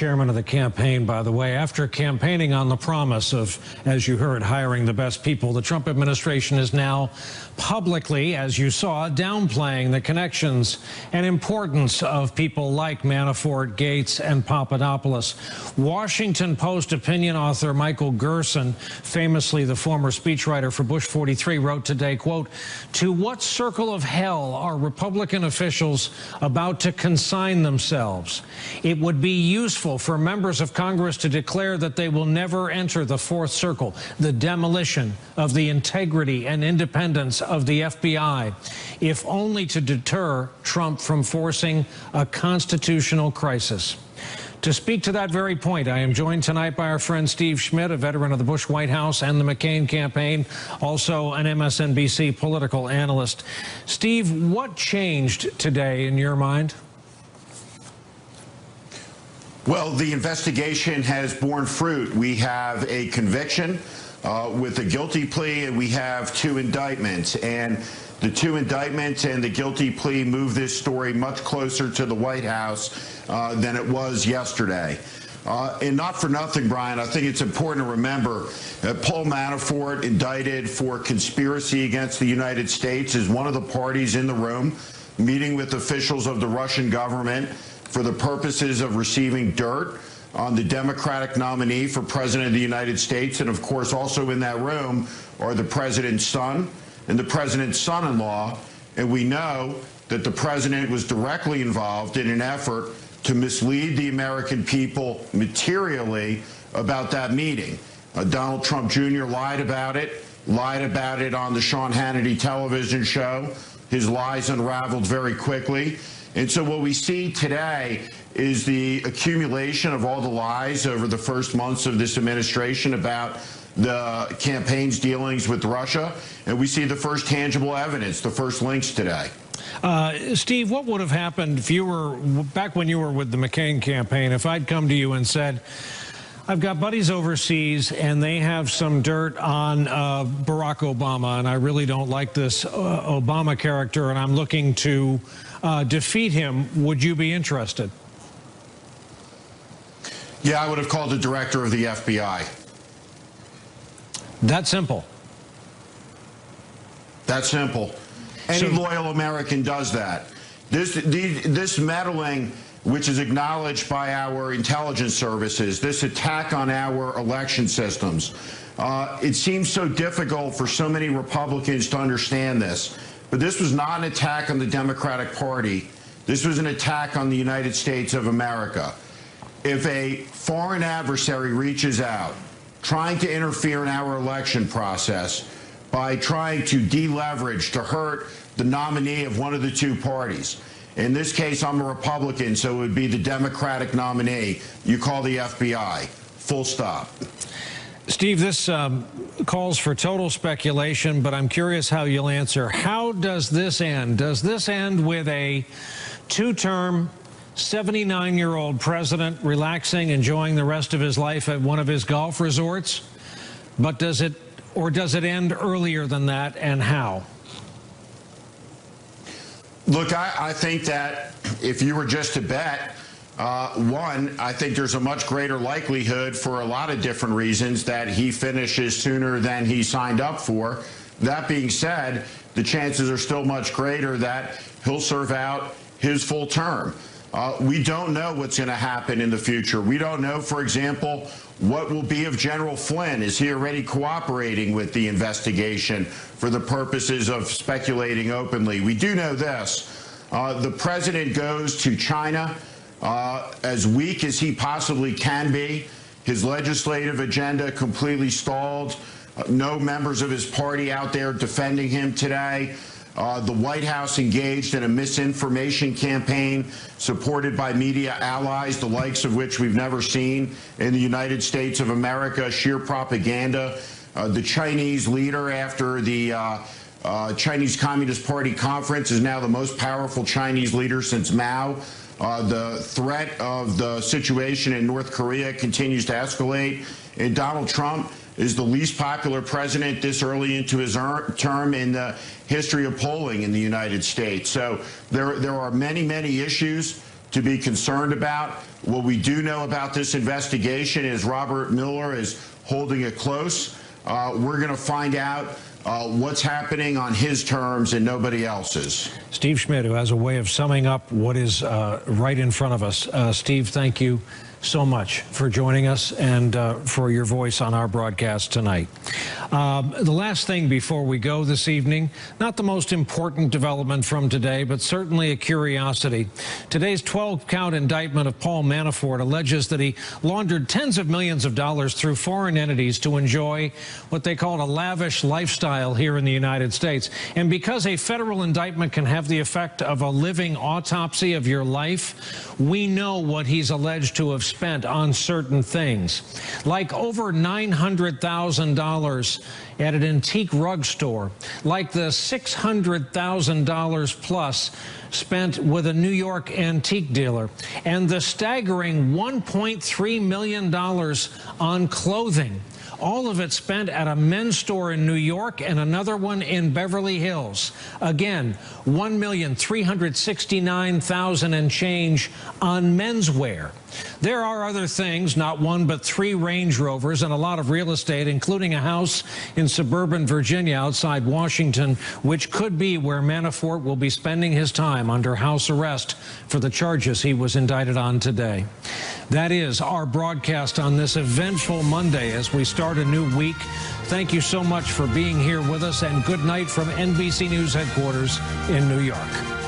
chairman of the campaign, by the way. After campaigning on the promise of, as you heard, hiring the best people, the Trump administration is now publicly, as you saw, downplaying the connections and importance of people like Manafort, Gates, and Papadopoulos. Washington Post opinion author Michael Gerson, famously the former speechwriter for Bush 43, wrote today, quote, "To what circle of hell are Republican officials about to consign themselves? It would be useful for members of Congress to declare that they will never enter the fourth circle, the demolition of the integrity and independence of the FBI, if only to deter Trump from forcing a constitutional crisis." To speak to that very point, I am joined tonight by our friend Steve Schmidt, a veteran of the Bush White House and the McCain campaign, also an MSNBC political analyst. Steve, what changed today in your mind? Well, the investigation has borne fruit. We have a conviction with a guilty plea, and we have two indictments. And the two indictments and the guilty plea move this story much closer to the White House than it was yesterday. And not for nothing, Brian, I think it's important to remember that Paul Manafort, indicted for conspiracy against the United States, is one of the parties in the room meeting with officials of the Russian government for the purposes of receiving dirt on the Democratic nominee for President of the United States. And of course, also in that room are the president's son and the president's son-in-law. And we know that the president was directly involved in an effort to mislead the American people materially about that meeting. Donald Trump Jr. lied about it on the Sean Hannity television show. His lies unraveled very quickly. And so what we see today is the accumulation of all the lies over the first months of this administration about the campaign's dealings with Russia. And we see the first tangible evidence, the first links today. Steve, what would have happened if you were, back when you were with the McCain campaign, if I'd come to you and said, I've got buddies overseas and they have some dirt on Barack Obama, and I really don't like this Obama character, and I'm looking to defeat him, would you be interested? Yeah, I would have called the director of the FBI. That simple? That simple. Any loyal American does that. This meddling, which is acknowledged by our intelligence services, this attack on our election systems, it seems so difficult for so many Republicans to understand this. But this was not an attack on the Democratic Party. This was an attack on the United States of America. If a foreign adversary reaches out, trying to interfere in our election process by trying to deleverage, to hurt the nominee of one of the two parties. In this case, I'm a Republican, so it would be the Democratic nominee. You call the FBI. Full stop. Steve, this calls for total speculation, but I'm curious how you'll answer. How does this end? Does this end with a two-term, 79-year-old president relaxing, enjoying the rest of his life at one of his golf resorts? But does it end earlier than that, and how? Look, I think that if you were just to bet, one, I think there's a much greater likelihood for a lot of different reasons that he finishes sooner than he signed up for. That being said, the chances are still much greater that he'll serve out his full term. We don't know what's going to happen in the future. We don't know, for example, what will be of General Flynn. Is he already cooperating with the investigation for the purposes of speculating openly? We do know this. The president goes to China as weak as he possibly can be. His legislative agenda completely stalled. No members of his party out there defending him today. The White House engaged in a misinformation campaign supported by media allies, the likes of which we've never seen in the United States of America, sheer propaganda. The Chinese leader, after the Chinese Communist Party conference, is now the most powerful Chinese leader since Mao. The threat of the situation in North Korea continues to escalate, and Donald Trump is the least popular president this early into his term in the history of polling in the United States. So there are many, many issues to be concerned about. What we do know about this investigation is Robert Mueller is holding it close. We're going to find out what's happening on his terms and nobody else's. Steve Schmidt, who has a way of summing up what is right in front of us. Steve, thank you so much for joining us and for your voice on our broadcast tonight. The last thing before we go this evening, not the most important development from today, but certainly a curiosity. Today's 12-count indictment of Paul Manafort alleges that he laundered tens of millions of dollars through foreign entities to enjoy what they called a lavish lifestyle here in the United States. And because a federal indictment can have the effect of a living autopsy of your life, we know what he's alleged to have spent on certain things, like over $900,000 at an antique rug store, like the $600,000 plus spent with a New York antique dealer, and the staggering $1.3 million on clothing. All of it spent at a men's store in New York and another one in Beverly Hills. Again, $1,369,000 and change on menswear. There are other things, not one but 3 Range Rovers and a lot of real estate, including a house in suburban Virginia outside Washington, which could be where Manafort will be spending his time under house arrest for the charges he was indicted on today. That is our broadcast on this eventful Monday as we start a new week. Thank you so much for being here with us, and good night from NBC News headquarters in New York.